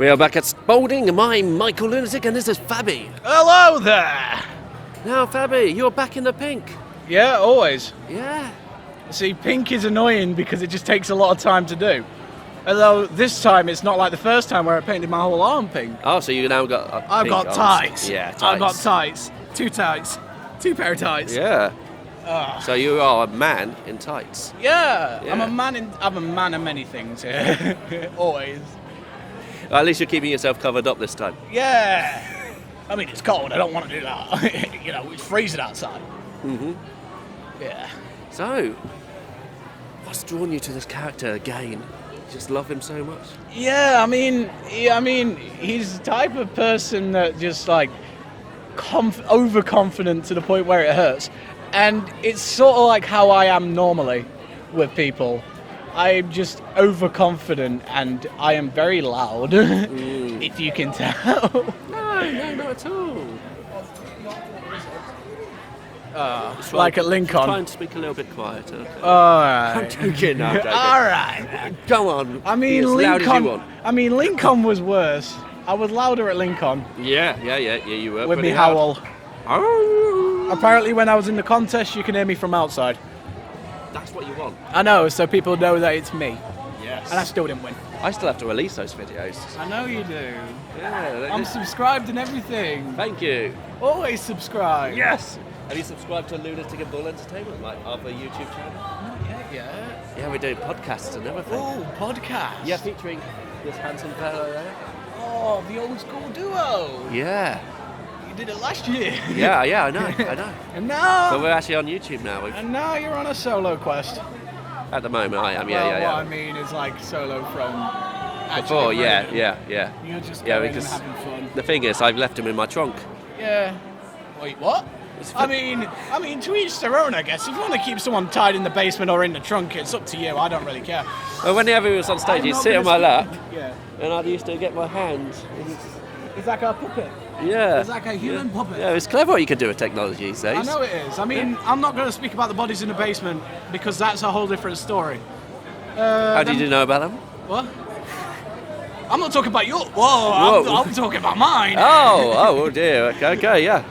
We are back at Spalding, and I'm Michael Lunatic, and this is Fabi. Hello there! Now, Fabi, you're back in the pink. Yeah, always. Yeah. See, pink is annoying because it just takes a lot of time to do. Although this time it's not like the first time where I painted my whole arm pink. Oh, so you now got I've pink got arms. tights. Yeah, tights. I've got tights. Two pair of tights. Yeah. So you are a man in tights. Yeah. Yeah. I'm a man of many things here. Always. Well, at least you're keeping yourself covered up this time. Yeah. I mean, it's cold. I don't want to do that. You know, it's freezing outside. Mm-hmm. Yeah. So, what's drawn you to this character again? You just love him so much. Yeah, I mean, he's the type of person that just like overconfident to the point where it hurts, and it's sort of like how I am normally with people. I'm just overconfident, and I am very loud, if you can tell. No, not at all. Like at Lincoln. Try and speak a little bit quieter. Okay? Alright. I'm joking, no, I'm joking. Alright. Go on. I mean, be as loud as you Lincoln. want. I mean, Lincoln was worse. I was louder at Lincoln Yeah, you were. with me pretty loud. howl. Oh. Apparently, when I was in the contest, you can hear me from outside. That's what you want. I know, so people know that it's me. Yes. And I still didn't win. I still have to release those videos. I know you do. Yeah. I'm subscribed and everything. Thank you. Always subscribe. Yes. Have you subscribed to Lunatic and Bull Entertainment, like other YouTube channel? Not yet, yeah. Yeah, we're doing podcasts and everything. Oh, podcast. Yeah, featuring this handsome fellow there. Oh, the old school duo. Yeah. You did it last year. Yeah, I know. And But now, we're actually on YouTube now. you're on a solo quest. At the moment, I am. Well, Yeah. what I mean is like solo from Before, actually yeah. running. You're just Yeah, going because and having fun. the thing is, I've left him in my trunk. Yeah. Wait, what? I mean, to each their own, I guess. If you want to keep someone tied in the basement or in the trunk, it's up to you. I don't really care. Well, whenever he was on stage, I'm he'd not sit on my gonna lap, speak. Yeah. and I used to get my hands. It's like a puppet. Yeah. It's like a human puppet. Yeah, it's clever what you can do with technology these days. I know it is. I mean, I'm not going to speak about the bodies in the basement because that's a whole different story. How did you know about them? What? I'm not talking about your. Whoa. I'm talking about mine. Oh dear. Okay, yeah.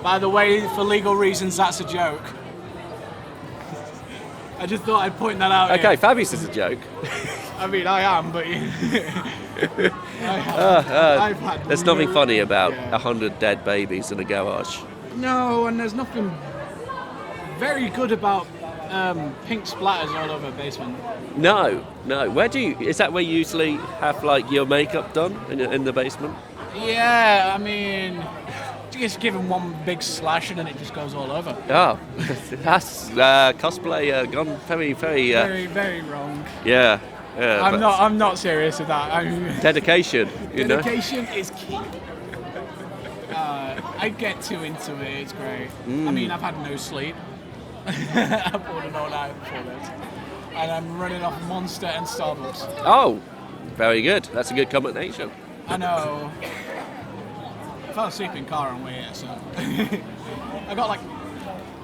By the way, for legal reasons, that's a joke. I just thought I'd point that out. Okay, here. Fabius is a joke. I mean, I am, but I've had There's nothing funny about Yeah. 100 dead babies in a garage. No, and there's nothing very good about pink splatters all over a basement. No. Is that where you usually have like your makeup done in the basement? Yeah, I mean, just give them one big slash and then it just goes all over. Oh, that's cosplay gone very. Very, very wrong. Yeah. I'm not serious with that. Dedication, you know. Dedication is key. I get too into it. It's great. I mean, I've had no sleep. I pulled an all-night before this, and I'm running off Monster and Starbucks. Oh, very good. That's a good combination. I know. I fell asleep in car on way here, so I got like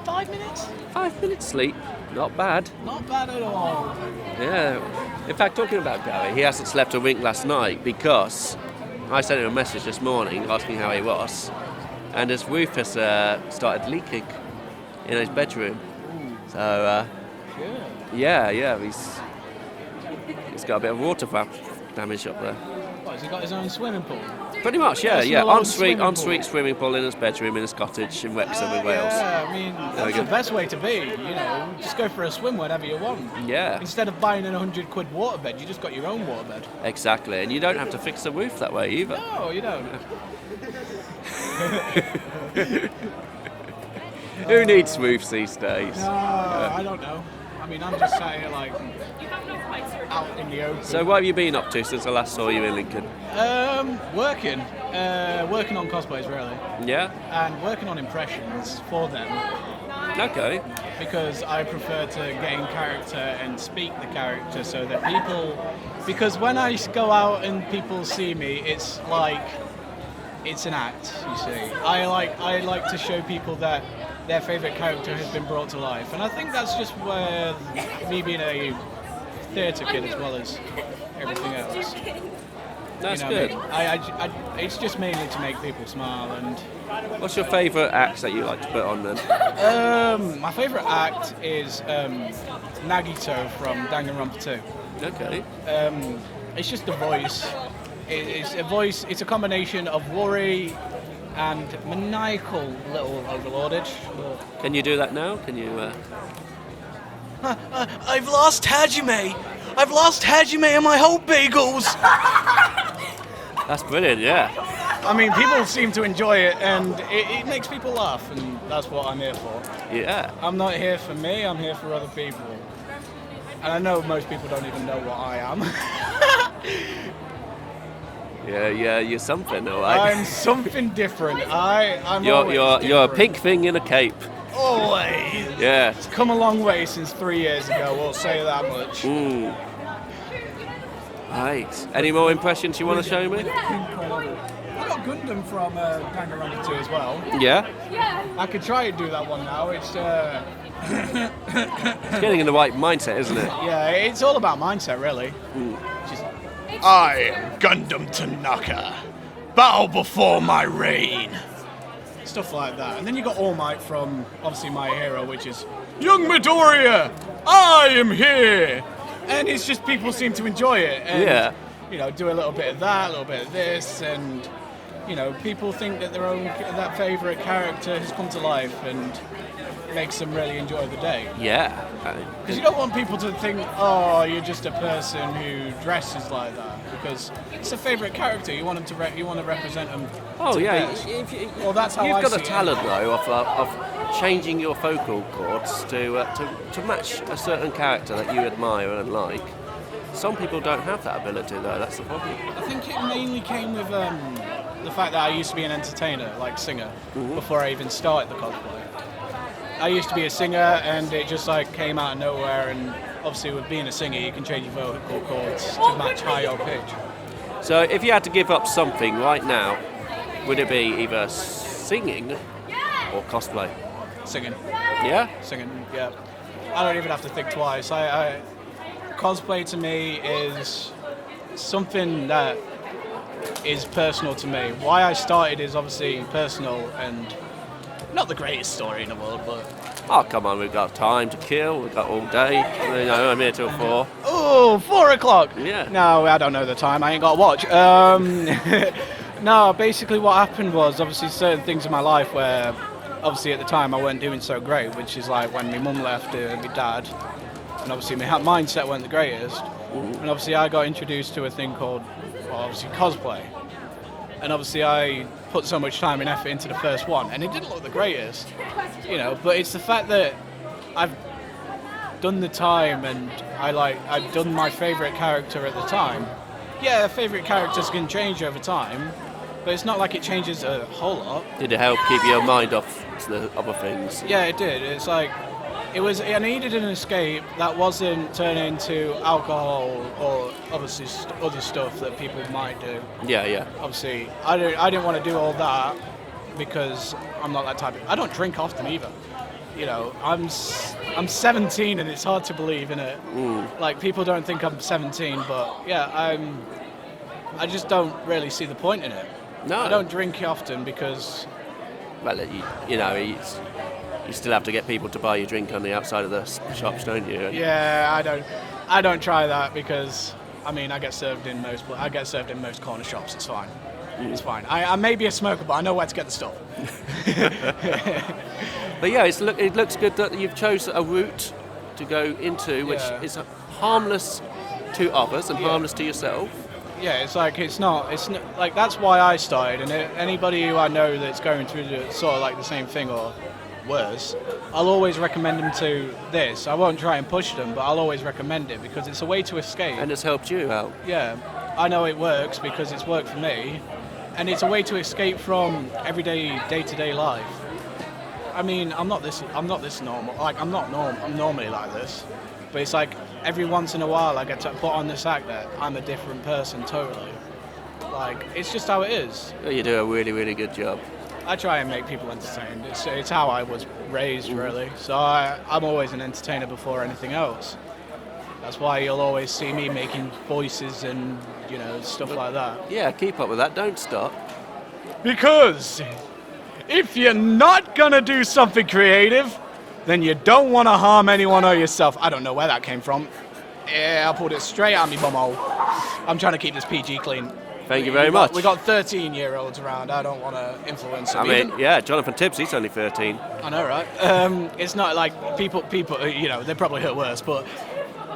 5 minutes. 5 minutes sleep, not bad. Not bad at all. Yeah. In fact, talking about Gary, he hasn't slept a wink last night because I sent him a message this morning asking how he was, and his roof has started leaking in his bedroom. So, yeah, he's got a bit of water damage up there. What, has he got his own swimming pool? Pretty much, yeah. Personal swimming Ensuite swimming pool in his bedroom in his cottage in Wrexham in Wales. Yeah, I mean, that's the best way to be, you know. Just go for a swim whenever you want. Yeah. Instead of buying an 100 quid waterbed, you just got your own waterbed. Exactly, and you don't have to fix the roof that way either. No, you don't. Who needs roofs these days? No, I don't know. I mean, I'm just sat here like out in the open. So what have you been up to since I last saw you in Lincoln? Working on cosplays really, Yeah? and working on impressions for them Okay. because I prefer to get in character and speak the character so that people. Because when I go out and people see me, it's like it's an act. You see, I like to show people that their favourite character has been brought to life, and I think that's just where me being a theatre kid as well as everything else. That's you know, good. It's just mainly to make people smile. And What's your favourite acts that you like to put on then? my favourite act is Nagito from Danganronpa 2. Okay. It's just the voice. It's a voice. It's a combination of worry and maniacal little overlordage. Can you do that now? Can you? I've lost Hajime. I've lost Hajime and my whole bagels. That's brilliant. Yeah. I mean, people seem to enjoy it, and it makes people laugh, and that's what I'm here for. Yeah. I'm not here for me. I'm here for other people. And I know most people don't even know what I am. Yeah, you're something, all right. I'm something different. I'm You're always a different. pink thing in a cape. Always. Yeah. It's come a long way since 3 years ago, we'll say that much. Right. Any more impressions you want to show me? Incredible. I got Gundam from Danganronpa 2 as well. Yeah. I could try and do that one now. It's It's getting in the right mindset, isn't it? yeah, it's all about mindset, really. Just, I am Gundam Tanaka. Bow before my reign. Stuff like that. And then you got All Might from, obviously, my hero, which is Young Midoriya. I am here. And it's just people seem to enjoy it. And, Yeah. you know, do a little bit of that, a little bit of this, and you know, people think that that favourite character has come to life and makes them really enjoy the day. Yeah. Because you don't want people to think, oh, you're just a person who dresses like that. Because it's a favourite character. You want them to you want to represent them. Oh to yeah. the best. Well, that's how You've I got see a it. talent though of changing your vocal cords to match a certain character that you admire and like. Some people don't have that ability though. That's the problem. I think it mainly came with the fact that I used to be an entertainer, like singer, before I even started the cosplay. I used to be a singer, and it just like came out of nowhere. And obviously, with being a singer, you can change your vocal cords to match high or pitch. So if you had to give up something right now, would it be either singing or cosplay? Singing, Yeah? singing, yeah. I don't even have to think twice. Cosplay to me is something that is personal to me. Why I started is obviously personal and not the greatest story in the world, but Oh, come on, we've got time to kill, we've got all day. You know, I'm here till 4. oh, 4 o'clock. Yeah. No, I don't know the time. I ain't got a watch. No, basically what happened was obviously certain things in my life where obviously at the time I weren't doing so great, which is like when my mum left and my dad, and obviously my mindset wasn't the greatest. And obviously I got introduced to a thing called, well, obviously cosplay. And obviously I put so much time and effort into the first one, and it didn't look the greatest, you know. But it's the fact that I've done the time, and I've done my favourite character at the time. Yeah, favourite characters can change over time, but it's not like it changes a whole lot. Did it help keep your mind off to the other things? Yeah, it did. It's like I needed an escape that wasn't turning into alcohol or obviously other stuff that people might do. Yeah. Obviously, I didn't want to do all that because I'm not that type of. I don't drink often either. You know, I'm 17 and it's hard to believe in it. Like people don't think I'm 17, but yeah, I just don't really see the point in it. No. I don't drink often because. Well, you know, you still have to get people to buy you a drink on the outside of the shops, don't you? Yeah, I don't try that because I mean I get served in most corner shops. It's fine. It's fine. I may be a smoker, but I know where to get the stuff. But yeah, it looks good that you've chosen a route to go into, which is harmless to others and harmless to yourself. Yeah, it's not like that's why I started, and anybody who I know that's going through sort of like the same thing or worse, I'll always recommend them to this. I won't try and push them, but I'll always recommend it because it's a way to escape. And it's helped you out. Yeah, I know it works because it's worked for me, and it's a way to escape from everyday day-to-day life. I mean, I'm not this normal. Like I'm normally like this, but it's like every once in a while I get to put on this act that I'm a different person totally. Like it's just how it is. You do a really, really good job. I try and make people entertained. It's how I was raised, really. So I'm always an entertainer before anything else. That's why you'll always see me making voices and, stuff like that. Yeah, keep up with that. Don't stop. Because if you're not gonna do something creative, then you don't want to harm anyone or yourself. I don't know where that came from. Yeah, I pulled it straight out of me bumhole. I'm trying to keep this PG clean. Thank you very much. We got 13-year-olds around. I don't want to influence them. Jonathan Tibbs, he's only 13. I know, right? It's not like people, they probably hurt worse, but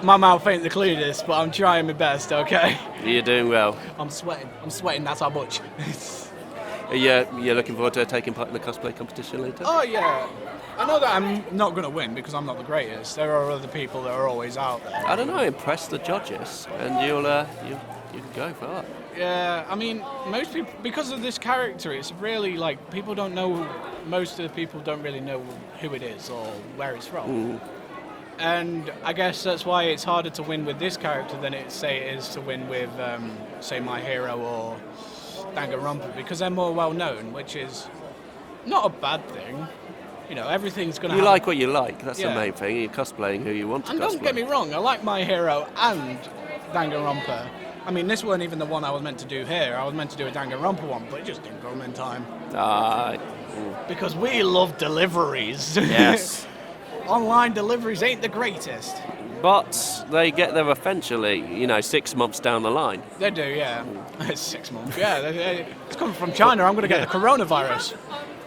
my mouth ain't the cleanest, but I'm trying my best, okay? You're doing well. I'm sweating, that's how much. You're looking forward to taking part in the cosplay competition later? Oh, yeah. I know that I'm not going to win because I'm not the greatest. There are other people that are always out there. I don't know, impress the judges and you'll go far. Yeah, I mean, most people, because of this character, it's really like people don't know, most of the people don't really know who it is or where it's from. And I guess that's why it's harder to win with this character than it is to win with, say, My Hero or Danganronpa, because they're more well known, which is not a bad thing. Everything's going to You like what you like, that's Yeah. the main thing. You're cosplaying who you want to And cosplay. don't get me wrong, I like My Hero and Danganronpa. I mean, this wasn't even the one I was meant to do here. I was meant to do a Danganronpa one, but it just didn't come in time. Because we love deliveries. Yes. Online deliveries ain't the greatest. But they get there eventually, 6 months down the line. They do, yeah. It's 6 months. Yeah, it's coming from China. I'm going to get the coronavirus.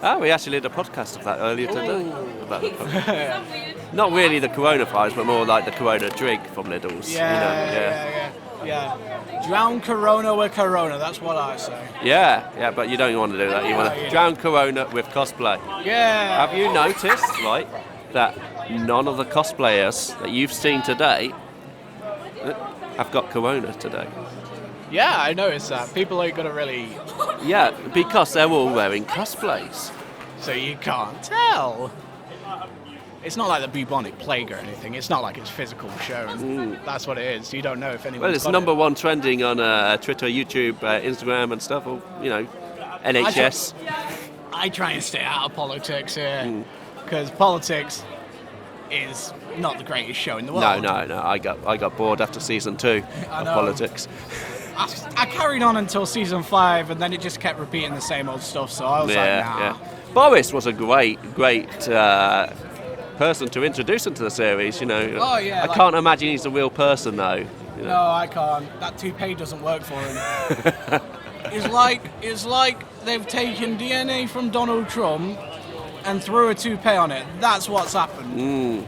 Oh, we actually did a podcast of that earlier today. About the Not really the coronavirus, but more like the corona drink from Lidl's. Yeah. Drown Corona with Corona, that's what I say. Yeah, but you don't want to do that. You want to drown Corona with cosplay. Yeah. Have you noticed, right, that none of the cosplayers that you've seen today have got Corona today? Yeah, I noticed that. People ain't going to really... Yeah, because they're all wearing cosplays. So you can't tell. It's not like the bubonic plague or anything. It's not like it's physical shown. That's what it is. You don't know if anyone's Well, it's got number it. one trending on Twitter, YouTube, Instagram and stuff, or, NHS. I try and stay out of politics here, because politics is not the greatest show in the world. No. I got bored after season 2 of know. politics. I carried on until season 5, and then it just kept repeating the same old stuff, so I was like, nah. Yeah. Boris was a great person to introduce into the series, Oh, yeah, I can't imagine he's a real person, though. No, I can't. That toupee doesn't work for him. It's like they've taken DNA from Donald Trump and threw a toupee on it. That's what's happened.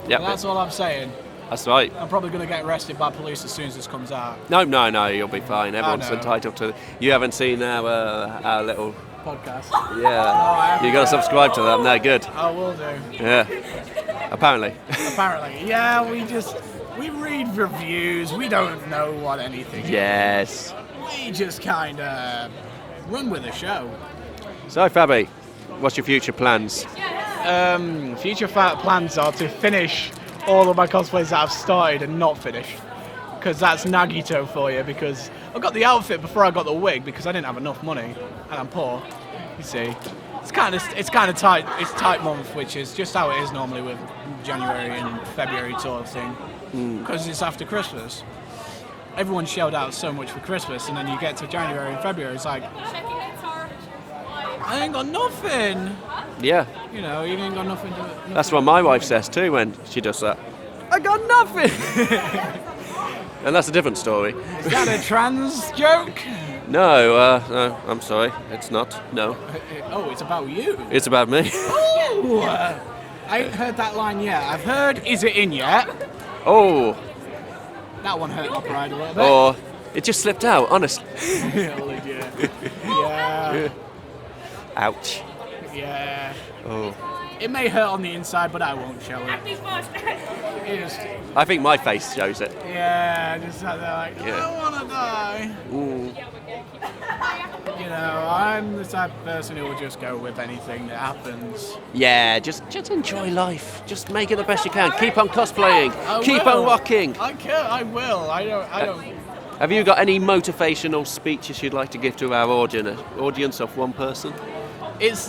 Yeah, That's all I'm saying. That's right. I'm probably going to get arrested by police as soon as this comes out. No, you'll be fine. Everyone's entitled to... You haven't seen our little... Podcast. Yeah. You got to subscribe to them. They're good. I will do. Yeah. Apparently. Yeah, we read reviews. We don't know what anything is. Yes. We just kind of run with the show. So, Fabi, what's your future plans? Future plans are to finish all of my cosplays that I've started and not finished. Because that's Nagito for you, because I got the outfit before I got the wig because I didn't have enough money and I'm poor. You see, it's kind of tight. It's tight month, which is just how it is normally with January and February sort of thing. Because it's after Christmas. Everyone shelled out so much for Christmas, and then you get to January and February, it's like, I ain't got nothing. Yeah. You ain't got nothing to. That's what my wife says too when she does that. I got nothing. And that's a different story. Is that a trans joke? No, I'm sorry. It's not. No. Oh, it's about you. It's about me. Ooh, I ain't heard that line yet. I've heard, is it in yet? Oh. That one hurt my pride a little bit. Or it just slipped out, honestly. Yeah. Ouch. Yeah. Oh. It may hurt on the inside, but I won't show it. I think my face shows it. Yeah, just like that, I don't want to die. I'm the type of person who will just go with anything that happens. Yeah, just enjoy life. Just make it the best you can. Keep on cosplaying. Keep on rocking. I will. I don't. Have you got any motivational speeches you'd like to give to our audience of one person? It's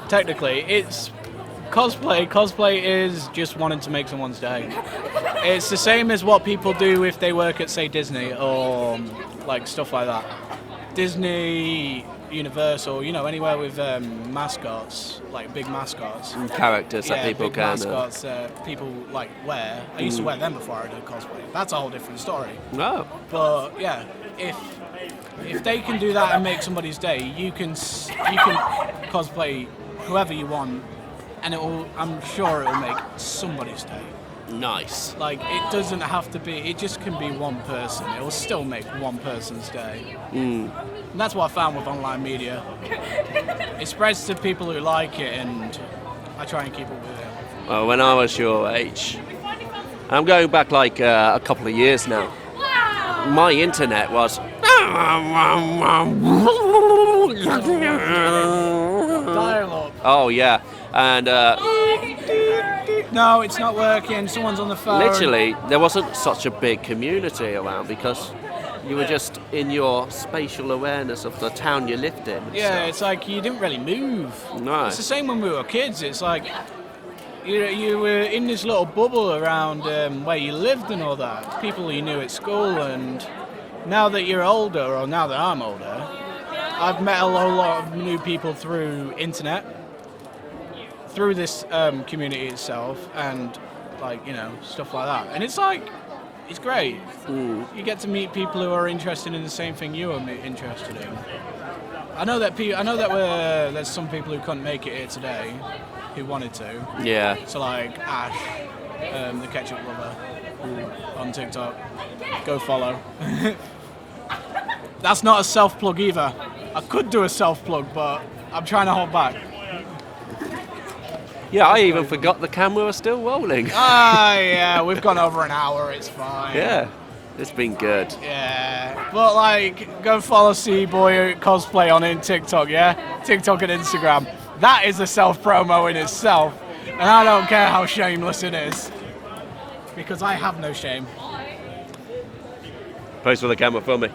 technically it's Cosplay is just wanting to make someone's day. It's the same as what people do if they work at, say, Disney or like stuff like that. Disney, Universal, anywhere with mascots, like big mascots. And characters that people big can. mascots people like wear. I used to wear them before I did cosplay. That's a whole different story. No. But yeah, if they can do that and make somebody's day, you can cosplay whoever you want, and I'm sure it will make somebody's day. Nice. Like, it doesn't have to be, it just can be one person. It will still make one person's day. And that's what I found with online media. It spreads to people who like it, and I try and keep up with it. Well, when I was your age, I'm going back like a couple of years now, my internet was... Dial-up. Oh, yeah. And... no, it's not working. Someone's on the phone. literally, there wasn't such a big community around because you were just in your spatial awareness of the town you lived in. Yeah, it's like you didn't really move. No. It's the same when we were kids. It's like you were in this little bubble around where you lived and all that. People you knew at school, and now that you're older, or now that I'm older, I've met a lot of new people through internet, through this community itself, and stuff like that. And it's like, it's great. You get to meet people who are interested in the same thing you are interested in. I know that there's some people who couldn't make it here today, who wanted to. Yeah. So like Ash, the ketchup lover, on TikTok. Go follow. That's not a self-plug either. I could do a self-plug, but I'm trying to hold back. Yeah, I even forgot the camera was still rolling. Yeah, we've gone over an hour, it's fine. Yeah, it's been good. Yeah, but like, go follow C-Boy Cosplay on TikTok, yeah? TikTok and Instagram. That is a self-promo in itself, and I don't care how shameless it is, because I have no shame. Pose for the camera for me.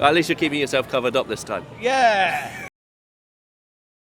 At least you're keeping yourself covered up this time. Yeah.